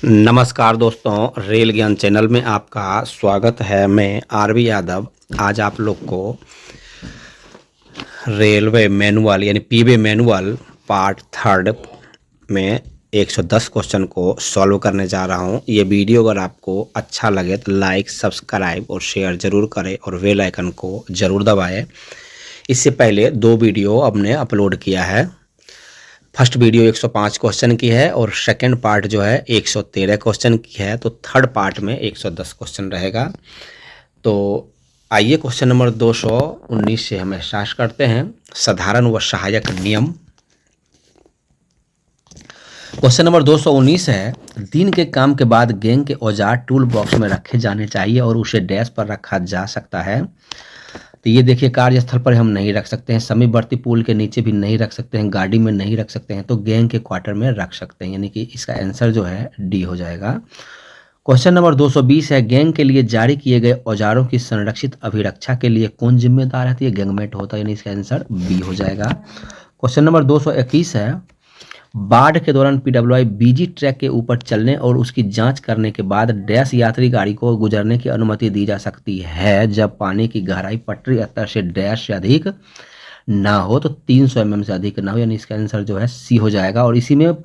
नमस्कार दोस्तों, रेल ज्ञान चैनल में आपका स्वागत है। मैं आरवी यादव आज आप लोग को रेलवे मैनुअल यानी पीवे मैनुअल पार्ट थर्ड में 110 क्वेश्चन को सॉल्व करने जा रहा हूं। ये वीडियो अगर आपको अच्छा लगे तो लाइक, सब्सक्राइब और शेयर ज़रूर करें और बेल आइकन को ज़रूर दबाएं। इससे पहले 2 वीडियो हमने अपलोड किया है। फर्स्ट वीडियो 105 क्वेश्चन की है और सेकंड पार्ट जो है 113 क्वेश्चन की है। तो थर्ड पार्ट में 110 क्वेश्चन रहेगा। तो आइए क्वेश्चन नंबर 219 से हम स्टार्ट करते हैं। साधारण व सहायक नियम। क्वेश्चन नंबर 219 है, दिन के काम के बाद गेंद के औजार टूल बॉक्स में रखे जाने चाहिए और उसे डैश पर रखा जा सकता है। तो ये देखिए, कार्यस्थल पर हम नहीं रख सकते हैं, समीपवर्ती पुल के नीचे भी नहीं रख सकते हैं, गाड़ी में नहीं रख सकते हैं, तो गैंग के क्वार्टर में रख सकते हैं, यानी कि इसका आंसर जो है डी हो जाएगा। क्वेश्चन नंबर 220 है, गैंग के लिए जारी किए गए औजारों की संरक्षित अभिरक्षा के लिए कौन जिम्मेदार है? तो ये गैंगमेट होता है, यानी इसका आंसर बी हो जाएगा। क्वेश्चन नंबर 221 है, बाढ़ के दौरान पीडब्ल्यूआई बीजी ट्रैक के ऊपर चलने और उसकी जांच करने के बाद डैश यात्री गाड़ी को गुजरने की अनुमति दी जा सकती है जब पानी की गहराई पटरी स्तर से डैश से अधिक ना हो, तो 300 mm से अधिक ना हो, यानी इसका आंसर जो है सी हो जाएगा। और इसी में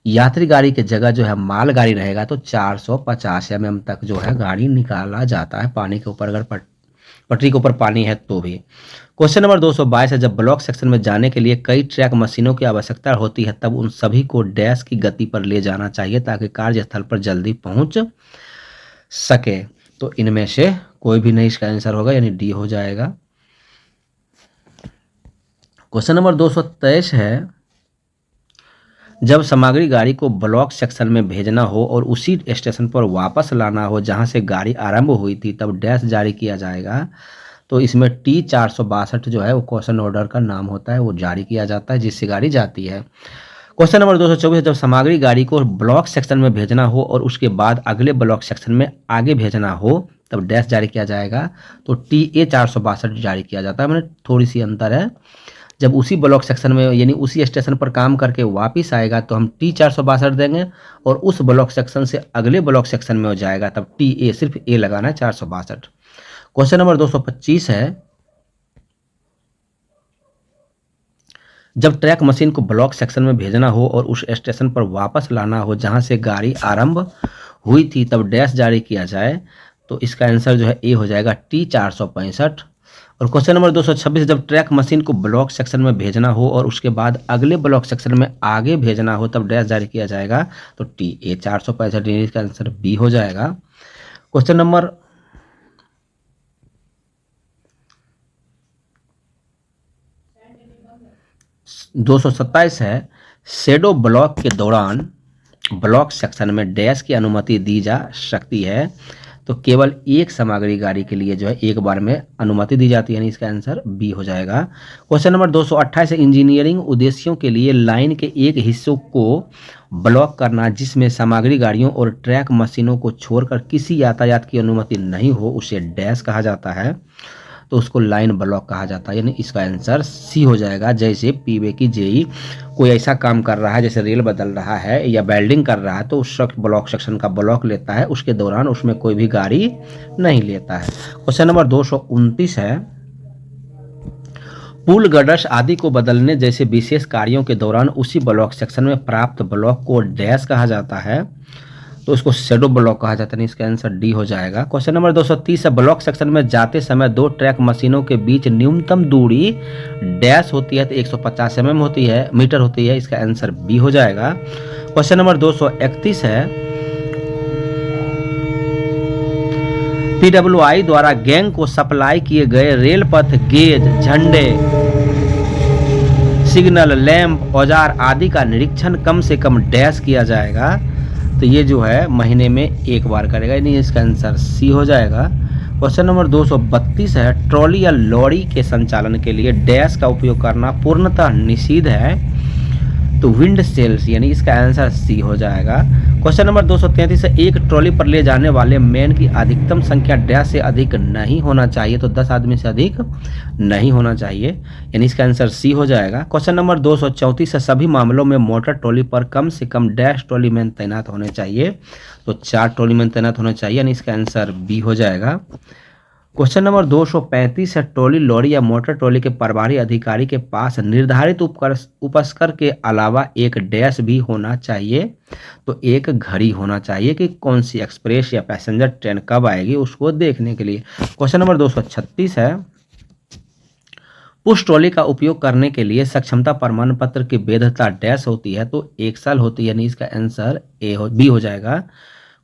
यात्री गाड़ी की जगह जो है माल गाड़ी रहेगा तो 450 mm तक जो है गाड़ी निकाला जाता है पानी के ऊपर, अगर पटरी के ऊपर पानी है तो भी। क्वेश्चन नंबर 222 है, जब ब्लॉक सेक्शन में जाने के लिए कई ट्रैक मशीनों की आवश्यकता होती है तब उन सभी को डैश की गति पर ले जाना चाहिए ताकि कार्यस्थल पर जल्दी पहुंच सके। तो इनमें से कोई भी नहीं इसका आंसर होगा, यानी डी हो जाएगा। क्वेश्चन नंबर 223 है, जब सामग्री गाड़ी को ब्लॉक सेक्शन में भेजना हो और उसी स्टेशन पर वापस लाना हो जहां से गाड़ी आरंभ हुई थी तब डैश जारी किया जाएगा। तो इसमें टी 462 जो है वो क्वेश्चन ऑर्डर का नाम होता है, वो जारी किया जाता है जिससे गाड़ी जाती है। क्वेश्चन नंबर 224, जब सामग्री गाड़ी को ब्लॉक सेक्शन में भेजना हो और उसके बाद अगले ब्लॉक सेक्शन में आगे भेजना हो तब डैश जारी किया जाएगा। तो टी ए 462 जारी किया जाता है, मैंने थोड़ी सी अंतर है। जब उसी ब्लॉक सेक्शन में यानी उसी स्टेशन पर काम करके वापस आएगा तो हम टी 462 देंगे और उस ब्लॉक सेक्शन से अगले ब्लॉक सेक्शन में हो जाएगा तब टी ए, सिर्फ ए लगाना है 462। क्वेश्चन नंबर 225 है, जब ट्रैक मशीन को ब्लॉक सेक्शन में भेजना हो और उस स्टेशन पर वापस लाना हो जहां से गाड़ी आरंभ हुई थी तब डैश जारी किया जाए। तो इसका आंसर जो है ए हो जाएगा, टी 465। और क्वेश्चन नंबर 226, जब ट्रैक मशीन को ब्लॉक सेक्शन में भेजना हो और उसके बाद अगले ब्लॉक सेक्शन में आगे भेजना हो तब डैश जारी किया जाएगा। तो टी ए 465, इसका आंसर बी हो जाएगा। क्वेश्चन नंबर 227 है, शेडो ब्लॉक के दौरान ब्लॉक सेक्शन में डैश की अनुमति दी जा सकती है। तो केवल एक सामग्री गाड़ी के लिए जो है एक बार में अनुमति दी जाती है, यानी इसका आंसर बी हो जाएगा। क्वेश्चन नंबर 228 है, इंजीनियरिंग उद्देश्यों के लिए लाइन के एक हिस्सों को ब्लॉक करना जिसमें सामग्री गाड़ियों और ट्रैक मशीनों को छोड़कर किसी यातायात की अनुमति नहीं हो उसे डैश कहा जाता है, तो उसको लाइन ब्लॉक कहा जाता है, यानी इसका आंसर सी हो जाएगा। जैसे पीवे की जेई कोई ऐसा काम कर रहा है जैसे रेल बदल रहा है या वेल्डिंग कर रहा है तो उस ब्लॉक सेक्शन का ब्लॉक लेता है, उसके दौरान उसमें कोई भी गाड़ी नहीं लेता है। क्वेश्चन नंबर 229 है, पुल गर्डर्स आदि को बदलने जैसे विशेष कार्यों के दौरान उसी ब्लॉक सेक्शन में प्राप्त ब्लॉक को डैश कहा जाता है, तो उसको शेडो ब्लॉक कहा जाता है, इसका आंसर डी हो जाएगा। क्वेश्चन नंबर 230 है, ब्लॉक सेक्शन में जाते समय 2 ट्रैक मशीनों के बीच न्यूनतम दूरी डैश होती है तो 150 mm होती है, मीटर होती है, इसका आंसर बी हो जाएगा। क्वेश्चन नंबर 231 है, पीडब्ल्यूआई द्वारा गैंग को सप्लाई किए गए रेल पथ, गेज, झंडे, सिग्नल, लैंप, औजार आदि का निरीक्षण कम से कम डैश किया जाएगा। तो ये जो है महीने में एक बार करेगा, यानी इसका आंसर सी हो जाएगा। क्वेश्चन नंबर 232 है, ट्रॉली या लॉरी के संचालन के लिए डैश का उपयोग करना पूर्णतः निषिद्ध है तो विंड सेल्स, यानी इसका आंसर सी हो जाएगा। क्वेश्चन नंबर 233 है, एक ट्रॉली पर ले जाने वाले मैन की अधिकतम संख्या डैश से अधिक नहीं होना चाहिए, तो 10 आदमी से अधिक नहीं होना चाहिए, यानी इसका आंसर सी हो जाएगा। क्वेश्चन नंबर 234 है, सभी मामलों में मोटर ट्रॉली पर कम से कम डैश ट्रॉली मैन तैनात होने चाहिए, तो 4 ट्रॉली मैन तैनात होने चाहिए, यानी इसका आंसर बी हो जाएगा। क्वेश्चन नंबर 235 है, ट्रॉली लॉरी या मोटर ट्रॉली के प्रभारी अधिकारी के पास निर्धारित उपस्कर के अलावा एक डैश भी होना चाहिए, तो एक घड़ी होना चाहिए कि कौन सी एक्सप्रेस या पैसेंजर ट्रेन कब आएगी उसको देखने के लिए। क्वेश्चन नंबर 236 है, पुश ट्रॉली का उपयोग करने के लिए सक्षमता प्रमाण पत्र की वैधता डैश होती है, तो 1 साल होती है, यानी इसका आंसर बी हो जाएगा।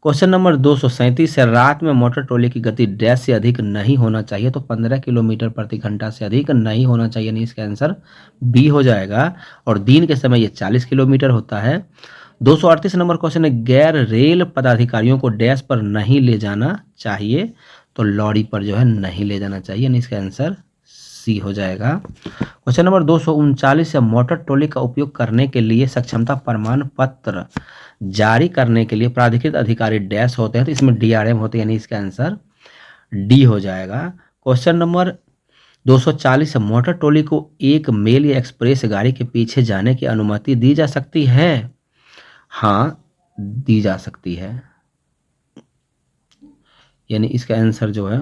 क्वेश्चन नंबर 237 है, रात में मोटर ट्रॉली की गति डैश से अधिक नहीं होना चाहिए, तो 15 किलोमीटर प्रति घंटा से अधिक नहीं होना चाहिए, यानी इसका आंसर बी हो जाएगा। और दिन के समय ये 40 किलोमीटर होता है। 238 नंबर क्वेश्चन है, गैर रेल पदाधिकारियों को डैश पर नहीं ले जाना चाहिए, तो लॉरी पर जो है नहीं ले जाना चाहिए, यानी इसका आंसर सी हो जाएगा। क्वेश्चन नंबर 239 है, मोटर ट्रॉली का उपयोग करने के लिए सक्षमता प्रमाण पत्र जारी करने के लिए प्राधिकृत अधिकारी डैश होते हैं, तो इसमें डीआरएम होते हैं, यानी इसका आंसर डी हो जाएगा। क्वेश्चन नंबर 240 है, मोटर ट्रॉली को एक मेल या एक्सप्रेस गाड़ी के पीछे जाने की अनुमति दी जा सकती है? हाँ, दी जा सकती है, यानी इसका आंसर जो है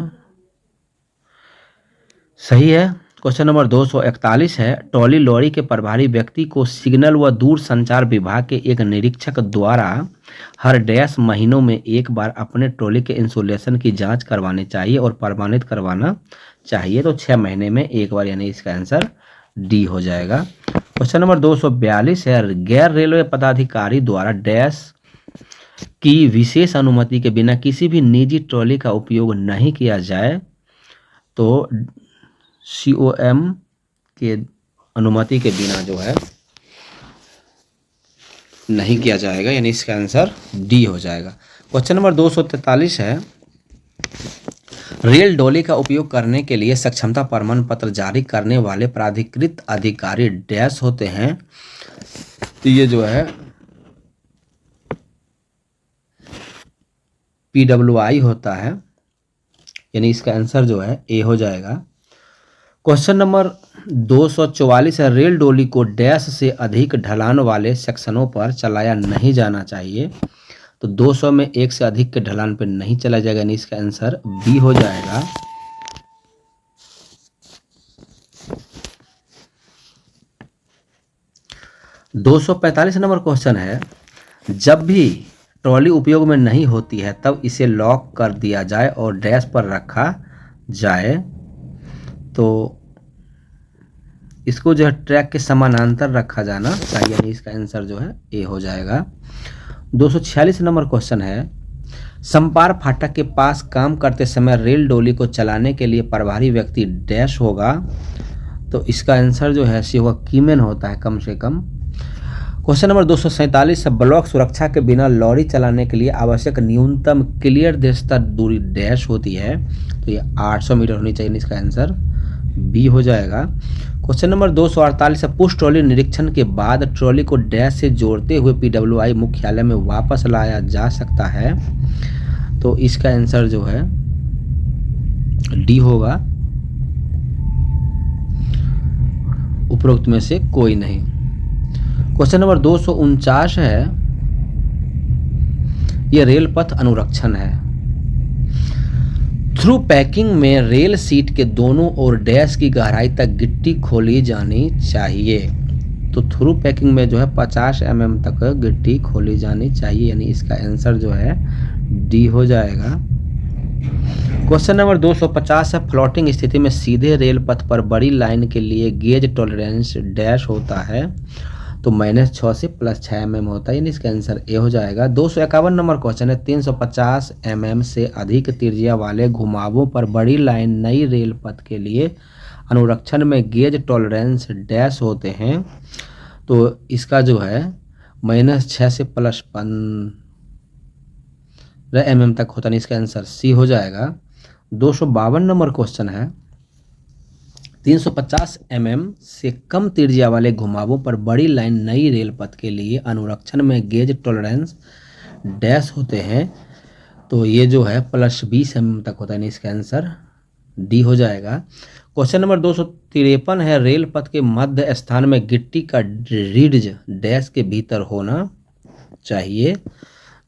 सही है। क्वेश्चन नंबर 241 है, ट्रॉली लॉरी के प्रभारी व्यक्ति को सिग्नल व दूर संचार विभाग के एक निरीक्षक द्वारा हर डैश महीनों में एक बार अपने ट्रॉली के इंसुलेशन की जांच करवानी चाहिए और प्रमाणित करवाना चाहिए, तो 6 महीने में एक बार, यानी इसका आंसर डी हो जाएगा। क्वेश्चन नंबर 242 है, गैर रेलवे पदाधिकारी द्वारा डैश की विशेष अनुमति के बिना किसी भी निजी ट्रॉली का उपयोग नहीं किया जाए, तो COM के अनुमति के बिना जो है नहीं किया जाएगा, यानी इसका आंसर डी हो जाएगा। क्वेश्चन नंबर 243 है, रेल डोली का उपयोग करने के लिए सक्षमता प्रमाण पत्र जारी करने वाले प्राधिकृत अधिकारी डैश होते हैं, तो ये जो है PWI होता है, यानी इसका आंसर जो है ए हो जाएगा। क्वेश्चन नंबर 244 है, रेल डोली को डैश से अधिक ढलान वाले सेक्शनों पर चलाया नहीं जाना चाहिए, तो 200 में 1 से अधिक के ढलान पर नहीं चला जाएगा, यानी इसका आंसर बी हो जाएगा। $245 नंबर क्वेश्चन है, जब भी ट्रॉली उपयोग में नहीं होती है तब इसे लॉक कर दिया जाए और डैश पर रखा जाए, तो इसको जो है ट्रैक के समानांतर रखा जाना चाहिए, यानी इसका आंसर जो है ए हो जाएगा। 246 नंबर क्वेश्चन है, संपार फाटक के पास काम करते समय रेल डोली को चलाने के लिए प्रभारी व्यक्ति डैश होगा, तो इसका आंसर जो है सी होगा, कीमैन होता है कम से कम। क्वेश्चन नंबर 247 है, ब्लॉक सुरक्षा के बिना लॉरी चलाने के लिए आवश्यक न्यूनतम क्लियर दृश्यता दूरी डैश होती है, तो ये 800 मीटर होनी चाहिए, इसका आंसर बी हो जाएगा। क्वेश्चन नंबर 248 है, पुश ट्रॉली निरीक्षण के बाद ट्रॉली को डैश से जोड़ते हुए PWI मुख्यालय में वापस लाया जा सकता है, तो इसका आंसर जो है डी होगा, उपरोक्त में से कोई नहीं। क्वेश्चन नंबर 249 है, यह रेल पथ अनुरक्षण है। थ्रू पैकिंग में रेल सीट के दोनों ओर डैश की गहराई तक गिट्टी खोली जानी चाहिए, तो थ्रू पैकिंग में जो है 50 mm तक गिट्टी खोली जानी चाहिए, यानी इसका आंसर जो है डी हो जाएगा। क्वेश्चन नंबर 250 है, फ्लोटिंग स्थिति में सीधे रेल पथ पर बड़ी लाइन के लिए गेज टॉलरेंस डैश होता है, तो -6 से +6 mm होता है, यानी इसका आंसर ए हो जाएगा। 251 नंबर क्वेश्चन है, 350 mm से अधिक त्रिज्या वाले घुमावों पर बड़ी लाइन नई रेल पथ के लिए अनुरक्षण में गेज टॉलरेंस डैश होते हैं, तो इसका जो है -6 से +15 mm तक होता है, इसका आंसर सी हो जाएगा। 252 नंबर क्वेश्चन है, 350 से कम त्रिज्या वाले घुमावों पर बड़ी लाइन नई रेल पथ के लिए अनुरक्षण में गेज टॉलरेंस डैश होते हैं। तो ये जो है +20 mm तक होता है, इसका आंसर डी हो जाएगा। क्वेश्चन नंबर 253 है, रेल पथ के मध्य स्थान में गिट्टी का रिड्ज डैश के भीतर होना चाहिए।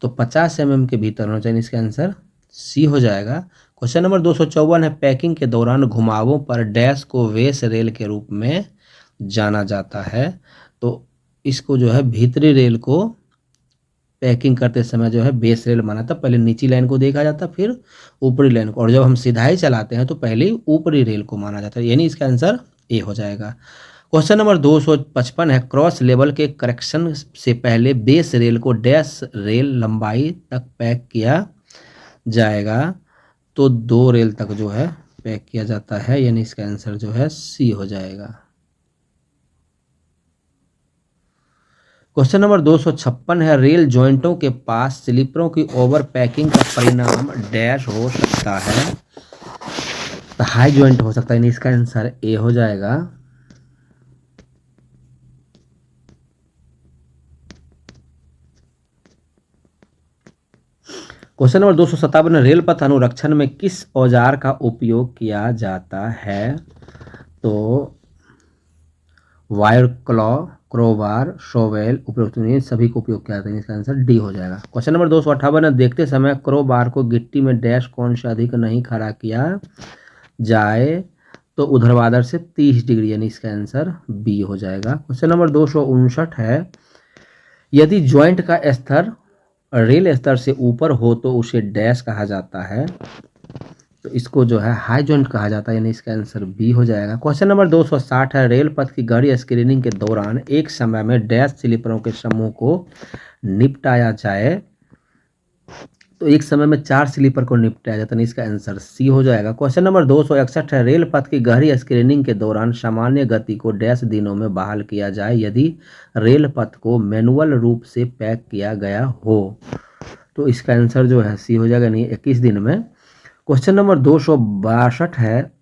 तो 50 mm के भीतर होना चाहिए, इसका आंसर सी हो जाएगा। क्वेश्चन नंबर 254 है, पैकिंग के दौरान घुमावों पर डैश को वेस रेल के रूप में जाना जाता है। तो इसको जो है भीतरी रेल को पैकिंग करते समय जो है बेस रेल माना था। पहले निचली लाइन को देखा जाता, फिर ऊपरी लाइन को, और जब हम सिधाई चलाते हैं तो पहले ऊपरी रेल को माना जाता है, यानी इसका आंसर ए हो जाएगा। क्वेश्चन नंबर 255 है, क्रॉस लेवल के करेक्शन से पहले बेस रेल को डैश रेल लंबाई तक पैक किया जाएगा। तो 2 रेल तक जो है पैक किया जाता है, यानी इसका आंसर जो है सी हो जाएगा। क्वेश्चन नंबर 256 है, रेल जॉइंटों के पास स्लीपरों की ओवर पैकिंग का परिणाम डैश हो सकता है। तो हाई जॉइंट हो सकता है, यानी इसका आंसर ए हो जाएगा। क्वेश्चन नंबर 257, रेल पथ अनुरक्षण में किस औजार का उपयोग किया जाता है। तो वायर क्लॉ, क्रोबार, शोवेल उपयुक्त नहीं, सभी को उपयोग किया जाता है, इसका आंसर डी हो जाएगा। क्वेश्चन नंबर 258 है, देखते समय क्रोबार को गिट्टी में डैश कौन से अधिक नहीं खड़ा किया जाए। तो ऊर्ध्वाधर से 30 डिग्री, यानी इसका आंसर बी हो जाएगा। क्वेश्चन नंबर 259 है, यदि ज्वाइंट का स्तर रेल स्तर से ऊपर हो तो उसे डैश कहा जाता है। तो इसको जो है हाई जॉइंट कहा जाता है, यानी इसका आंसर बी हो जाएगा। क्वेश्चन नंबर 260 है, रेल पथ की घड़ी स्क्रीनिंग के दौरान एक समय में डैश स्लीपरों के समूह को निपटाया जाए। तो एक समय में 4 स्लीपर को निपटाया जाता है, इसका आंसर सी हो जाएगा। क्वेश्चन नंबर 261 है, रेल पथ की गहरी स्क्रीनिंग के दौरान सामान्य गति को डैश दिनों में बहाल किया जाए यदि रेल पथ को मैनुअल रूप से पैक किया गया हो। तो इसका आंसर जो है सी हो जाएगा, नहीं 21 दिन में। क्वेश्चन नंबर 262 है,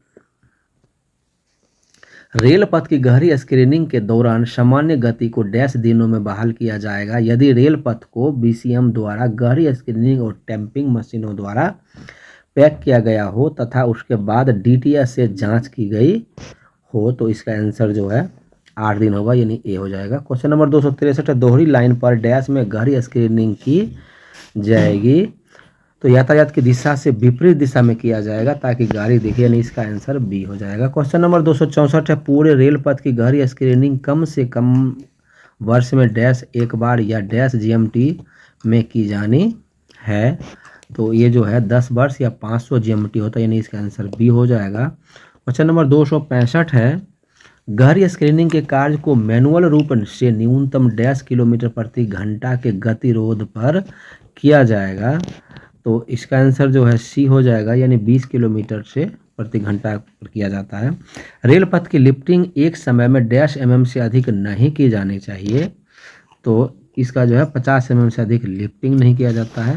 रेल पथ की गहरी स्क्रीनिंग के दौरान सामान्य गति को डैश दिनों में बहाल किया जाएगा यदि रेल पथ को बीसीएम द्वारा गहरी स्क्रीनिंग और टैंपिंग मशीनों द्वारा पैक किया गया हो तथा उसके बाद डीटीएस से जांच की गई हो। तो इसका आंसर जो है 8 दिन होगा, यानी ए हो जाएगा। क्वेश्चन नंबर 263 है, दोहरी लाइन पर डैश में गहरी स्क्रीनिंग की जाएगी। तो यातायात की दिशा से विपरीत दिशा में किया जाएगा ताकि गाड़ी दिखे, यानी इसका आंसर बी हो जाएगा। क्वेश्चन नंबर 264 है, पूरे रेल पथ की गहरी स्क्रीनिंग कम से कम वर्ष में डैश एक बार या डैश जीएमटी में की जानी है। तो ये जो है 10 वर्ष या 500 जीएमटी होता है, यानी इसका आंसर बी हो जाएगा। क्वेश्चन नंबर 265 है, गहरी स्क्रीनिंग के कार्य को मैनुअल रूप से न्यूनतम डैश किलोमीटर प्रति घंटा के गतिरोध पर किया जाएगा। तो इसका आंसर जो है सी हो जाएगा, यानी 20 किलोमीटर से प्रति घंटा पर किया जाता है। रेल पथ की लिफ्टिंग एक समय में डैश mm से अधिक नहीं की जानी चाहिए। तो इसका जो है 50 mm से अधिक लिफ्टिंग नहीं किया जाता है,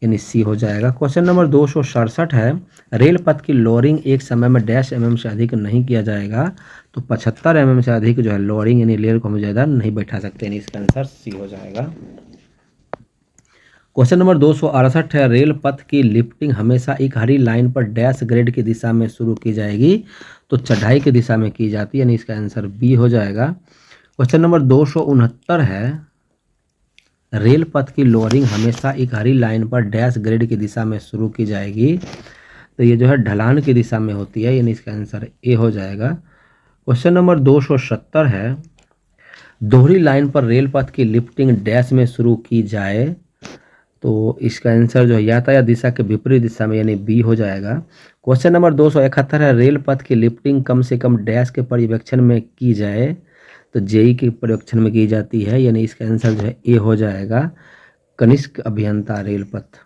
यानी सी हो जाएगा। क्वेश्चन नंबर 267 है, रेल पथ की लोअरिंग एक समय में डैश mm से अधिक नहीं किया जाएगा। तो 75 mm से अधिक जो है लोअरिंग यानी रेल को हम ज़्यादा नहीं बैठा सकते, यानी इसका आंसर सी हो जाएगा। क्वेश्चन नंबर 268 है, रेल पथ की लिफ्टिंग हमेशा एक हरी लाइन पर डैश ग्रेड की दिशा में शुरू की जाएगी। तो चढ़ाई की दिशा में की जाती है, यानी इसका आंसर बी हो जाएगा। क्वेश्चन नंबर 269 है, रेल पथ की लोअरिंग हमेशा एक हरी लाइन पर डैश ग्रेड की दिशा में शुरू की जाएगी। तो ये जो है ढलान की दिशा में होती है, यानी इसका आंसर ए हो जाएगा। क्वेश्चन नंबर 270 है, दोहरी लाइन पर रेल पथ की लिफ्टिंग डैश में शुरू की जाए। तो इसका आंसर जो है यातायात दिशा के विपरीत दिशा में, यानी बी हो जाएगा। क्वेश्चन नंबर 271 है, रेल पथ की लिफ्टिंग कम से कम डैश के पर्यवेक्षण में की जाए। तो जेई के पर्यवेक्षण में की जाती है, यानी इसका आंसर जो है ए हो जाएगा, कनिष्क अभियंता रेल पथ।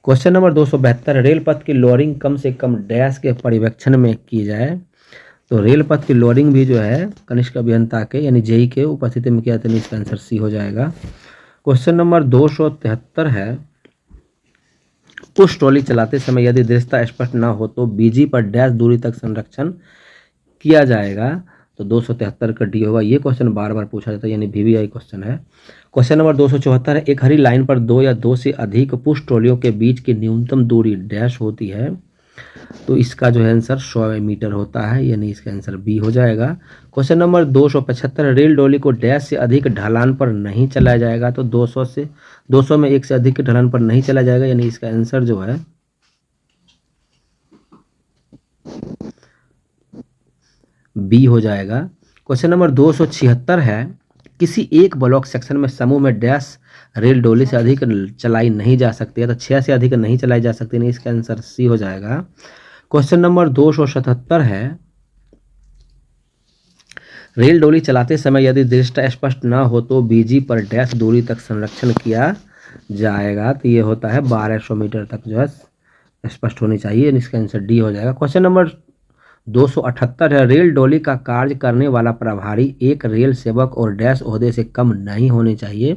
क्वेश्चन नंबर 272 है, रेल पथ की लोअरिंग कम से कम डैश के पर्यवेक्षण में की जाए। तो रेल पथ की लोअरिंग भी जो है कनिष्क अभियंता के यानी जेई के उपस्थिति में किया जाता है, इसका आंसर सी हो जाएगा। क्वेश्चन नंबर 273 है, पुश ट्रॉली चलाते समय यदि दृश्यता स्पष्ट न हो तो बीजी पर डैश दूरी तक संरक्षण किया जाएगा, तो 273 का डी होगा। ये क्वेश्चन बार बार पूछा जाता है, यानी वीवीआई क्वेश्चन है। क्वेश्चन नंबर 274 है, एक हरी लाइन पर दो या दो से अधिक पुश ट्रॉलियों के बीच की न्यूनतम दूरी डैश होती है, तो इसका जो है आंसर 100 मीटर होता है, यानी इसका आंसर बी हो जाएगा। क्वेश्चन नंबर 275, रेल डोली को डैश से अधिक ढलान पर नहीं चलाया जाएगा, तो 200 में एक से अधिक के ढलान पर नहीं चला जाएगा, यानी इसका आंसर जो है बी हो जाएगा। क्वेश्चन नंबर 276 है, किसी एक ब्लॉक सेक्शन में समूह में डैश रेल डोली से अधिक चलाई नहीं जा सकती है, तो 6 से अधिक नहीं चलाई जा सकती, नहीं इसका आंसर सी हो जाएगा। क्वेश्चन नंबर 277 है, रेल डोली चलाते समय यदि दृष्टि स्पष्ट ना हो तो बीजी पर डैश दूरी तक संरक्षण किया जाएगा, तो ये होता है 1200 मीटर तक जो है स्पष्ट होनी चाहिए, इसका आंसर डी हो जाएगा। क्वेश्चन नंबर 278 है, रेल डोली का कार्य करने वाला प्रभारी एक रेल सेवक और डैश ओहदे से कम नहीं होने चाहिए,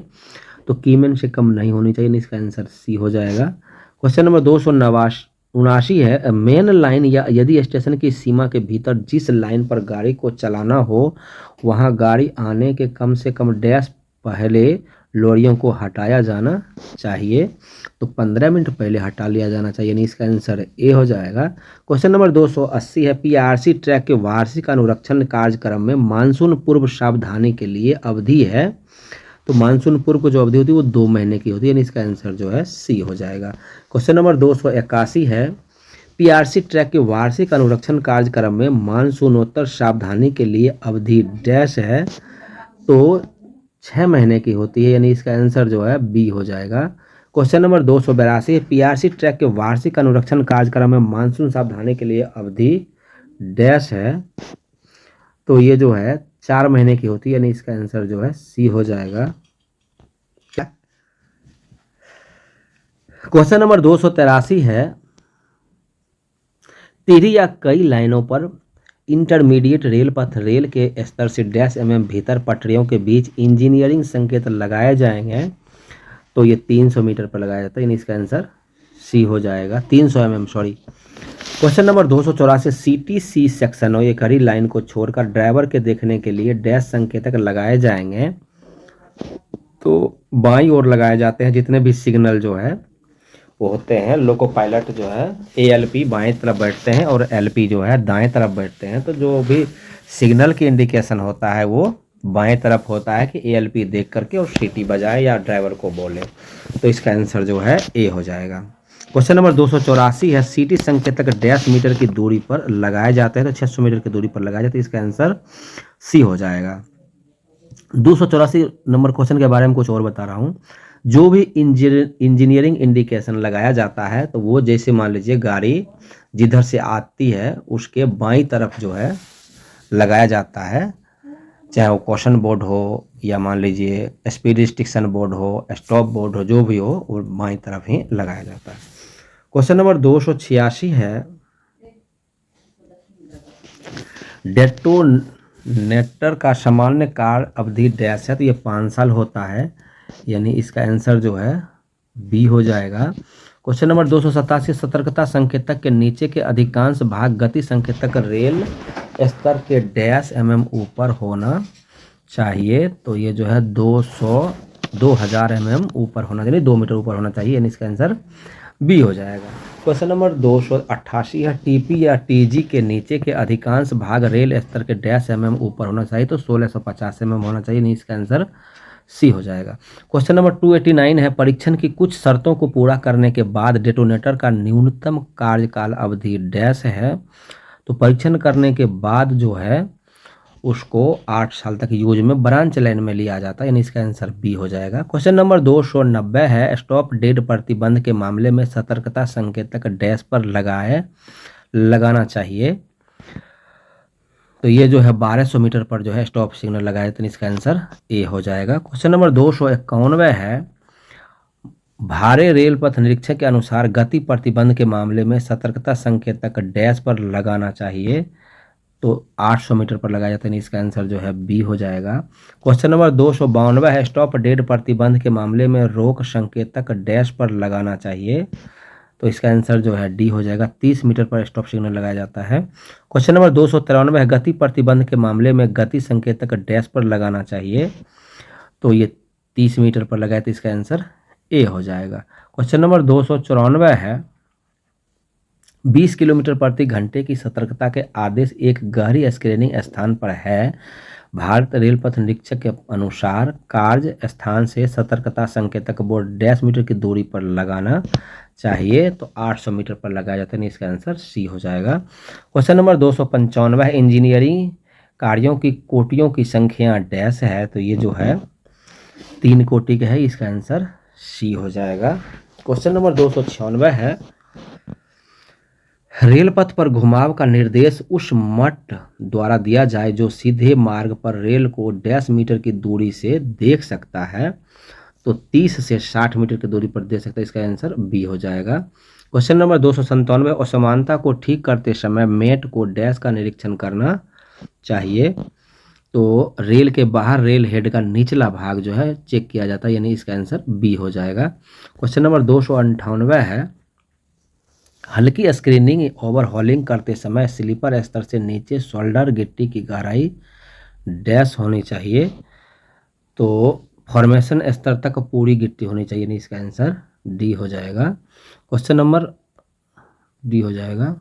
तो कीमैन से कम नहीं होनी चाहिए, इसका आंसर सी हो जाएगा। क्वेश्चन नंबर 279 है, मेन लाइन या यदि स्टेशन की सीमा के भीतर जिस लाइन पर गाड़ी को चलाना हो वहां गाड़ी आने के कम से कम डैश पहले लोरियों को हटाया जाना चाहिए, तो 15 मिनट पहले हटा लिया जाना चाहिए, नहीं इसका आंसर ए हो जाएगा। क्वेश्चन नंबर 280 है, पीआरसी ट्रैक के वार्षिक अनुरक्षण कार्यक्रम में मानसून पूर्व सावधानी के लिए अवधि है, तो मानसून पूर्व को जो अवधि होती है वो 2 महीने की होती है, यानी इसका आंसर जो है सी हो जाएगा। क्वेश्चन नंबर 281 है, पीआरसी ट्रैक के वार्षिक अनुरक्षण कार्यक्रम में मानसूनोत्तर सावधानी के लिए अवधि डैश है, तो 6 महीने की होती है, यानी इसका आंसर जो है बी हो जाएगा। क्वेश्चन नंबर 282 है, पीआरसी ट्रैक के वार्षिक अनुरक्षण कार्यक्रम में मानसून सावधानी के लिए अवधि डैश है, तो ये जो है 4 महीने की होती है, यानी इसका आंसर जो है सी हो जाएगा। क्वेश्चन नंबर 283 है, टेढ़ी या कई लाइनों पर इंटरमीडिएट रेल पथ रेल के स्तर से डैश भीतर पटरियों के बीच इंजीनियरिंग संकेत लगाए जाएंगे, तो ये 300 मीटर पर लगाया जाता है, यानी इसका आंसर सी हो जाएगा, 300 sorry. Question number 284, CTC section और एक हरी लाइन को छोड़कर ड्राइवर के देखने के लिए डैश संकेतक लगाए जाएंगे, तो बाईं ओर लगाए जाते हैं, जितने भी सिग्नल जो है वो होते हैं, लोको पायलट जो है एएलपी बाएं तरफ बैठते हैं और एलपी जो है दाएं तरफ बैठते हैं, तो जो भी सिग्नल की इंडिकेशन होता है वो बाएं तरफ होता है कि एएलपी देख करके और सीटी बजाए या ड्राइवर को बोले, तो इसका आंसर जो है ए हो जाएगा। क्वेश्चन नंबर 284 है, सीटी संकेतक डैश मीटर की दूरी पर लगाए जाते हैं, तो 600 मीटर की दूरी पर लगाए जाते हैं, इसका आंसर सी हो जाएगा। 284 नंबर क्वेश्चन के बारे में कुछ और बता रहा हूँ, जो भी इंजीनियरिंग इंडिकेशन लगाया जाता है, तो वो जैसे मान लीजिए गाड़ी जिधर से आती है उसके बाईं तरफ जो है लगाया जाता है, चाहे वो क्वेश्चन बोर्ड हो या मान लीजिए स्पीड रिस्ट्रिक्शन बोर्ड हो, स्टॉप बोर्ड हो, जो भी हो वो बाईं तरफ ही लगाया जाता है। क्वेश्चन नंबर 286 है, डेटोनेटर का सामान्य कार्य अवधि डैश है, तो ये 5 साल होता है, यानी इसका आंसर जो है बी हो जाएगा। क्वेश्चन नंबर 287, सतर्कता संकेतक के नीचे के अधिकांश भाग गति संकेतक रेल स्तर के डैश ऊपर होना चाहिए, तो ये जो है 2000 ऊपर होना चाहिए, 2 मीटर ऊपर होना चाहिए, यानी इसका आंसर बी हो जाएगा। क्वेश्चन नंबर 288 है, टीपी या टीजी के नीचे के अधिकांश भाग रेल स्तर के डैश ऊपर होना चाहिए, तो 1650 होना चाहिए, नहीं इसका आंसर सी हो जाएगा। क्वेश्चन नंबर 289 है, परीक्षण की कुछ शर्तों को पूरा करने के बाद डेटोनेटर का न्यूनतम कार्यकाल अवधि डैश है, तो परीक्षण करने के बाद जो है उसको 8 साल तक यूज में ब्रांच लाइन में लिया जाता है, यानी इसका आंसर बी हो जाएगा। क्वेश्चन नंबर 290 है, स्टॉप डेड प्रतिबंध के मामले में सतर्कता संकेतक डैश पर लगाना चाहिए, तो ये जो है 1200 मीटर पर जो है स्टॉप सिग्नल लगाए, तो इसका आंसर ए हो जाएगा। क्वेश्चन नंबर 291 है, भारे रेल पथ निरीक्षक के अनुसार गति प्रतिबंध के मामले में सतर्कता संकेतक डैश पर लगाना चाहिए, तो 800 मीटर पर लगाया जाता है, इसका आंसर जो है बी हो जाएगा। क्वेश्चन नंबर 292 है, स्टॉप डेड प्रतिबंध के मामले में रोक संकेतक डैश पर लगाना चाहिए, तो इसका आंसर जो है डी हो जाएगा। 30 मीटर पर स्टॉप सिग्नल लगाया जाता है। क्वेश्चन नंबर 293 है, गति प्रतिबंध के मामले में गति संकेतक डैश पर लगाना चाहिए। तो ये 30 मीटर पर लगाए तो इसका आंसर ए हो जाएगा। क्वेश्चन नंबर 294 है, 20 किलोमीटर प्रति घंटे की सतर्कता के आदेश एक गहरी स्क्रीनिंग स्थान पर है। भारत रेल पथ निरीक्षक के अनुसार कार्य स्थान से सतर्कता संकेतक बोर्ड डैश मीटर की दूरी पर लगाना चाहिए। तो 800 मीटर पर लगाया जाता है। इसका आंसर सी हो जाएगा। क्वेश्चन नंबर 295 है, इंजीनियरिंग कार्यों की कोटियों की संख्या डैश है। तो ये जो है 3 कोटि का है। इसका आंसर सी हो जाएगा। क्वेश्चन नंबर 296 है, रेल पथ पर घुमाव का निर्देश उस मठ द्वारा दिया जाए जो सीधे मार्ग पर रेल को डैश मीटर की दूरी से देख सकता है। तो 30 से 60 मीटर की दूरी पर देख सकता है। इसका आंसर बी हो जाएगा। क्वेश्चन नंबर 297, असमानता को ठीक करते समय मेट को डैश का निरीक्षण करना चाहिए। तो रेल के बाहर रेल हेड का निचला भाग जो है चेक किया जाता है, यानी इसका आंसर बी हो जाएगा। क्वेश्चन नंबर 298 है, हल्की स्क्रीनिंग ओवरहॉलिंग करते समय स्लीपर स्तर से नीचे शोल्डर गिट्टी की गहराई डैश होनी चाहिए। तो फॉर्मेशन स्तर तक पूरी गिट्टी होनी चाहिए, नहीं इसका आंसर डी हो जाएगा। क्वेश्चन नंबर डी हो जाएगा।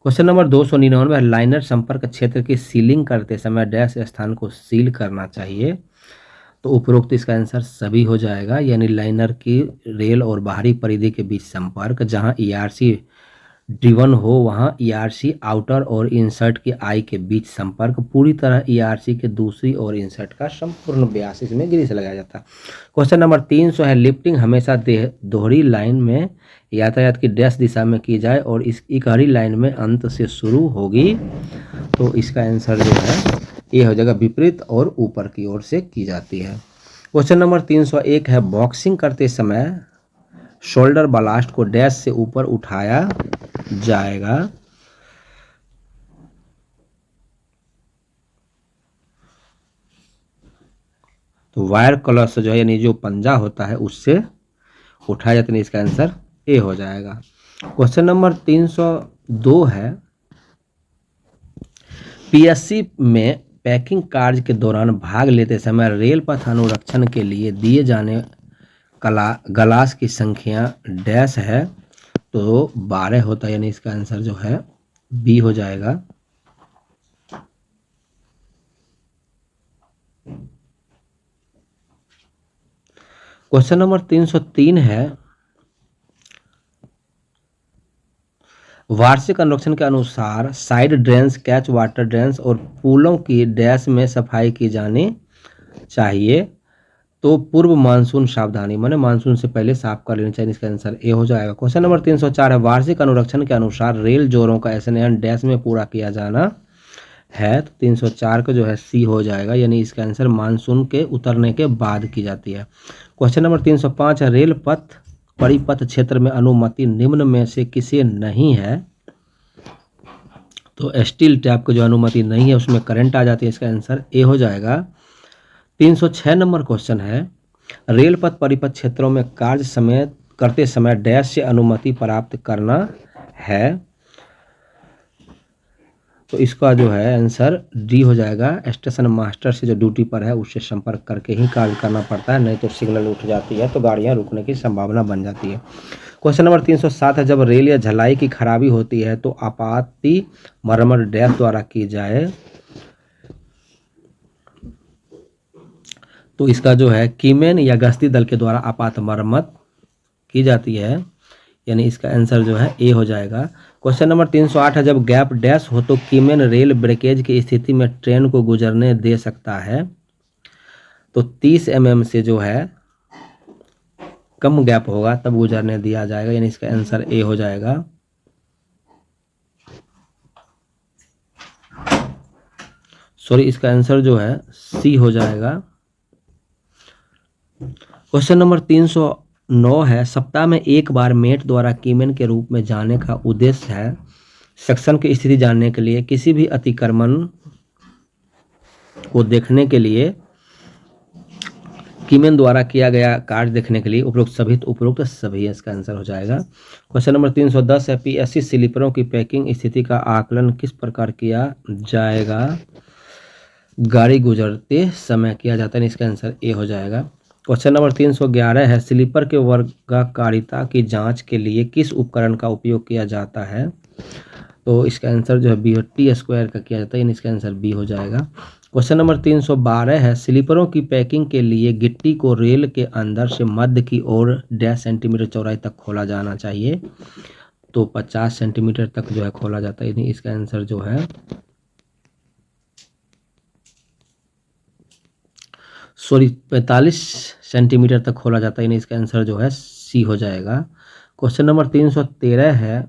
क्वेश्चन नंबर 299, लाइनर संपर्क क्षेत्र की सीलिंग करते समय डैश स्थान को सील करना चाहिए। तो उपरोक्त इसका आंसर सभी हो जाएगा, यानी लाइनर की रेल और बाहरी परिधि के बीच संपर्क, जहां ईआरसी ड्रिवन हो वहां ईआरसी आउटर और इंसर्ट की आई के बीच संपर्क, पूरी तरह ईआरसी के दूसरी और इंसर्ट का संपूर्ण व्यास, इसमें ग्रीस लगाया जाता है। क्वेश्चन नंबर 300 है, लिफ्टिंग हमेशा दोहरी लाइन में यातायात की डैश दिशा में की जाए और इस इकहरी लाइन में अंत से शुरू होगी। तो इसका आंसर जो है ये हो जाएगा, विपरीत और ऊपर की ओर से की जाती है। क्वेश्चन नंबर 301 है, बॉक्सिंग करते समय शोल्डर बलास्ट को डैश से ऊपर उठाया जाएगा। तो वायर क्लच जो है, यानी जो पंजा होता है उससे उठाया जाता है। इसका आंसर ए हो जाएगा। क्वेश्चन नंबर 302 है, पीएससी में पैकिंग कार्य के दौरान भाग लेते समय रेल पथ अनुरक्षण के लिए दिए जाने ग्लास की संख्या डैश है। तो 12 होता है, यानी इसका आंसर जो है बी हो जाएगा। क्वेश्चन नंबर 303 है, वार्षिक अनुरक्षण के अनुसार side drains, catch water drains और पुलों की डैश में सफाई की जानी चाहिए। तो पूर्व मानसून सावधानी, माने मानसून से पहले साफ कर लेनी चाहिए। इसका आंसर ए हो जाएगा। क्वेश्चन नंबर 304 है, वार्षिक अनुरक्षण के अनुसार रेल जोरों का स्नान डैश में पूरा किया जाना है। तो 304 का जो है सी हो जाएगा, यानी इसका आंसर मानसून के उतरने के बाद की जाती है। क्वेश्चन नंबर 305 है, रेल पथ परिपथ क्षेत्र में अनुमति निम्न में से किसे नहीं है। तो स्टील टैप को जो अनुमति नहीं है उसमें करंट आ जाती है। इसका आंसर ए हो जाएगा। 306 नंबर क्वेश्चन है, रेल पथ परिपथ क्षेत्रों में कार्य करते समय डैश से अनुमति प्राप्त करना है। तो इसका जो है आंसर डी हो जाएगा। स्टेशन मास्टर से जो ड्यूटी पर है उससे संपर्क करके ही कार्य करना पड़ता है, नहीं तो सिग्नल उठ जाती है तो गाड़ियां रुकने की संभावना बन जाती है। क्वेश्चन नंबर 307 है, जब रेल या झलाई की खराबी होती है तो आपाती मरम्मत डैश द्वारा की जाए। तो इसका जो है कीमेन या गश्ती दल के द्वारा आपात मरम्मत की जाती है, यानी इसका आंसर जो है ए हो जाएगा। क्वेश्चन नंबर 308 है, जब गैप डैश हो तो कीमेन रेल ब्रेकेज की स्थिति में ट्रेन को गुजरने दे सकता है। तो 30 mm से जो है कम गैप होगा तब गुजरने दिया जाएगा, यानी इसका आंसर ए हो जाएगा। सॉरी, इसका आंसर जो है सी हो जाएगा। क्वेश्चन नंबर 309 है, सप्ताह में एक बार मेट द्वारा कीमेन के रूप में जाने का उद्देश्य है सेक्शन की स्थिति जानने के लिए, किसी भी अतिक्रमण को देखने के लिए कीमेन द्वारा किया गया कार्य देखने के लिए उपरोक्त सभी इसका आंसर हो जाएगा। क्वेश्चन नंबर 310 है, पीएससी स्लीपरों की पैकिंग स्थिति का आकलन किस प्रकार किया जाएगा? गाड़ी गुजरते समय किया जाता है, इसका आंसर ए हो जाएगा। क्वेश्चन नंबर 311 है, स्लीपर के वर्गाकारिता की जांच के लिए किस उपकरण का उपयोग किया जाता है? तो इसका आंसर जो है बी, टी स्क्वायर का किया जाता है, यानी इसका आंसर बी हो जाएगा। क्वेश्चन नंबर 312 है, स्लीपरों की पैकिंग के लिए गिट्टी को रेल के अंदर से मध्य की ओर डैश सेंटीमीटर चौड़ाई तक खोला जाना चाहिए। तो 50 सेंटीमीटर तक जो है खोला जाता है, यानी इसका आंसर जो है 45 सेंटीमीटर तक खोला जाता है, यानी इसका आंसर जो है सी हो जाएगा। क्वेश्चन नंबर 313 है,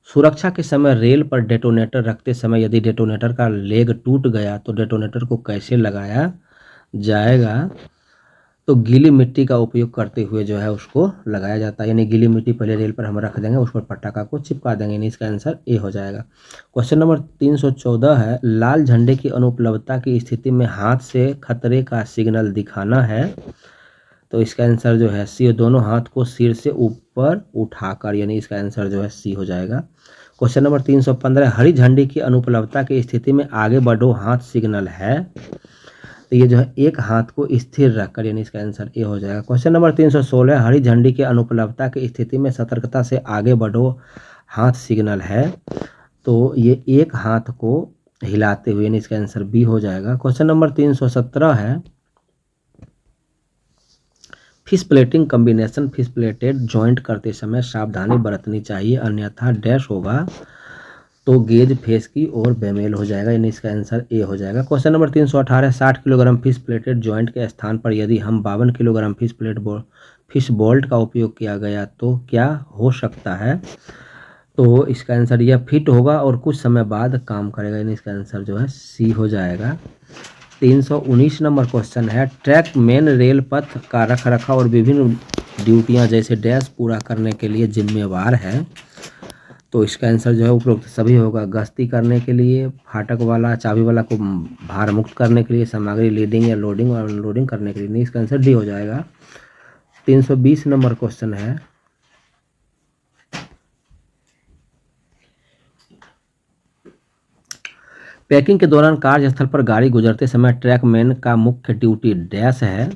सुरक्षा के समय रेल पर डेटोनेटर रखते समय यदि डेटोनेटर का लेग टूट गया तो डेटोनेटर को कैसे लगाया जाएगा? तो गीली मिट्टी का उपयोग करते हुए जो है उसको लगाया जाता है, यानी गीली मिट्टी पहले रेल पर हम रख देंगे, उस पर पटाखा को चिपका देंगे, यानी इसका आंसर ए हो जाएगा। क्वेश्चन नंबर 314 है, लाल झंडे की अनुपलब्धता की स्थिति में हाथ से खतरे का सिग्नल दिखाना है। तो इसका आंसर जो है सी, दोनों हाथ को सिर से ऊपर उठाकर, यानी इसका आंसर जो है सी हो जाएगा। क्वेश्चन नंबर 315, हरी झंडी की अनुपलब्धता की स्थिति में आगे बढ़ो हाथ सिग्नल है। तो ये जो है एक हाथ को स्थिर रखकर, यानी इसका आंसर ए हो जाएगा। क्वेश्चन नंबर 316, हरी झंडी की अनुपलब्धता की स्थिति में सतर्कता से आगे बढ़ो हाथ सिग्नल है। तो ये एक हाथ को हिलाते हुए, यानी इसका आंसर बी हो जाएगा। क्वेश्चन नंबर 317 है, fish plating combination fish plated joint करते समय सावधानी बरतनी चाहिए, अन्यथा डैश होगा। तो गेज फेस की ओर बेमेल हो जाएगा, यानी इसका आंसर ए हो जाएगा। Question number 318, 60 kilogram fish plated joint के स्थान पर यदि हम 52 किलोग्राम फिश बोल्ट का उपयोग किया गया तो क्या हो सकता है? तो इसका आंसर यह फिट होगा और कुछ समय बाद काम करेगा, यानी इसका आंसर जो है सी हो जाएगा। 319 नंबर क्वेश्चन है, ट्रैक मेन रेल पथ का रखरखाव और विभिन्न ड्यूटियां जैसे डैश पूरा करने के लिए जिम्मेवार है। तो इसका आंसर जो है उपरोक्त सभी होगा, गश्ती करने के लिए, फाटक वाला चाबी वाला को भार मुक्त करने के लिए, सामग्री लीडिंग या लोडिंग और अनलोडिंग करने के लिए, नहीं इसका आंसर डी हो जाएगा। 320 नंबर क्वेश्चन है, पैकिंग के दौरान कार्यस्थल पर गाड़ी गुजरते समय ट्रैकमैन का मुख्य ड्यूटी डैश है।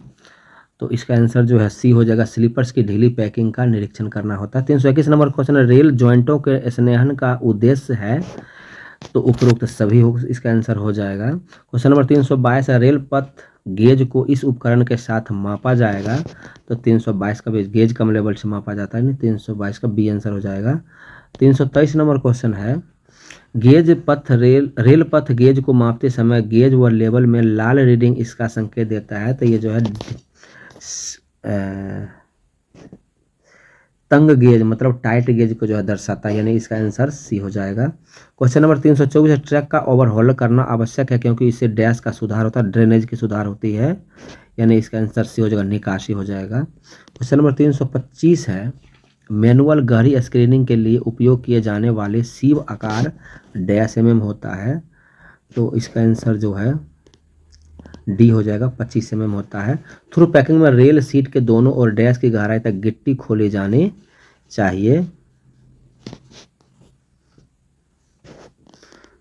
तो इसका आंसर जो है सी हो जाएगा, स्लीपर्स की ढीली पैकिंग का निरीक्षण करना होता है। 321 नंबर क्वेश्चन है, रेल जॉइंटों के स्नेहन का उद्देश्य है। तो उपरोक्त सभी हो, इसका आंसर हो जाएगा। क्वेश्चन नंबर 322 है, रेल पथ गेज को इस उपकरण के साथ मापा जाएगा। तो 322 का भी गेज कम लेवल से मापा जाता है, नहीं 322 का बी आंसर हो जाएगा। 323 नंबर क्वेश्चन है, रेल पथ गेज को मापते समय गेज व लेवल में लाल रीडिंग इसका संकेत देता है। तो ये जो है तंग गेज मतलब टाइट गेज को जो है दर्शाता है, यानी इसका आंसर सी हो जाएगा। क्वेश्चन नंबर 324 है, ट्रक का ओवरहॉल करना आवश्यक है क्योंकि इससे डैश का सुधार होता है, ड्रेनेज की सुधार होती है, यानी इसका आंसर सी हो जाएगा, निकासी हो जाएगा। क्वेश्चन नंबर 325 है, मैनुअल गहरी स्क्रीनिंग के लिए उपयोग किए जाने वाले सीव आकार डैश mm होता है। तो इसका आंसर जो है डी हो जाएगा, 25 mm होता है। थ्रू पैकिंग में रेल सीट के दोनों ओर डैश की गहराई तक गिट्टी खोली जानी चाहिए।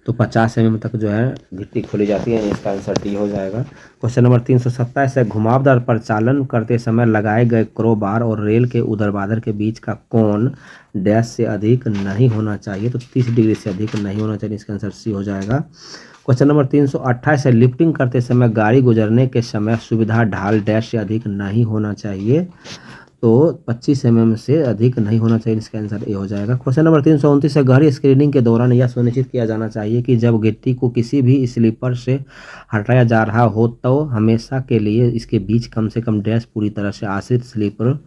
तो 50 mm तक जो है गिट्टी खोली जाती है, इसका आंसर डी हो जाएगा। क्वेश्चन नंबर 327 है, घुमावदार परिचालन करते समय लगाए गए क्रोबार और रेल के ऊर्ध्वाधर के बीच का कोण डैश से अधिक नहीं होना चाहिए। तो 30 डिग्री से अधिक नहीं होना चाहिए, इसका आंसर सी हो जाएगा। क्वेश्चन नंबर 328 है, लिफ्टिंग करते समय गाड़ी गुजरने के समय सुविधा ढाल डैश से अधिक नहीं होना चाहिए। तो 25 mm से अधिक नहीं होना चाहिए, इसका आंसर ए हो जाएगा। क्वेश्चन नंबर 329 है, गहरी स्क्रीनिंग के दौरान यह सुनिश्चित किया जाना चाहिए कि जब गिट्टी को किसी भी स्लीपर से हटाया जा रहा हो तो हमेशा के लिए इसके बीच कम से कम डैश पूरी तरह से आश्रित स्लीपर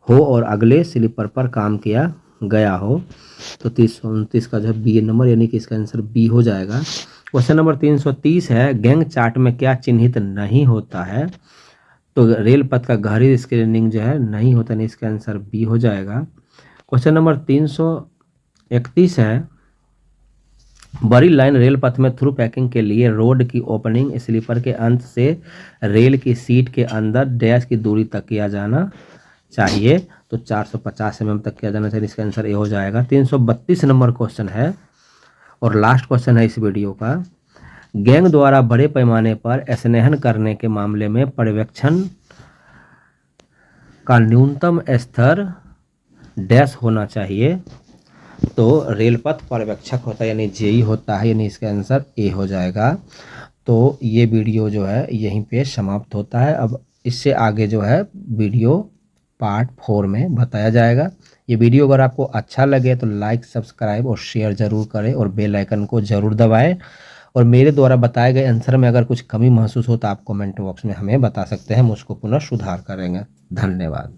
हो और अगले स्लीपर पर काम किया गया हो। तो 329 का जो है बी नंबर, यानी कि इसका आंसर बी हो जाएगा। क्वेश्चन नंबर 330 है, गैंग चार्ट में क्या चिन्हित नहीं होता है? तो रेल पथ का गहरी स्क्रीनिंग जो है नहीं होता, नहीं इसका आंसर बी हो जाएगा। क्वेश्चन नंबर 331 है, बड़ी लाइन रेल पथ में थ्रू पैकिंग के लिए रोड की ओपनिंग स्लीपर के अंत से रेल की सीट के अंदर डैश की दूरी तक किया जाना चाहिए। तो 450 mm तक किया जाना चाहिए। इसका आंसर ए हो जाएगा। 332 नंबर क्वेश्चन है और लास्ट क्वेश्चन है इस वीडियो का। गैंग द्वारा बड़े पैमाने पर स्नेहन करने के मामले में पर्यवेक्षण का न्यूनतम स्तर डैश होना चाहिए। तो रेलपथ पर्यवेक्षक होता है यानी जेई होता है, यानी इसका आंसर ए हो जाएगा। तो ये वीडियो जो है यहीं पे समाप्त होता है। अब इससे आगे जो है वीडियो पार्ट 4 में बताया जाएगा। ये वीडियो अगर आपको अच्छा लगे तो लाइक, सब्सक्राइब और शेयर ज़रूर करें और बेल आइकन को ज़रूर दबाएं। और मेरे द्वारा बताए गए आंसर में अगर कुछ कमी महसूस हो तो आप कमेंट बॉक्स में हमें बता सकते हैं, हम उसको पुनः सुधार करेंगे। धन्यवाद।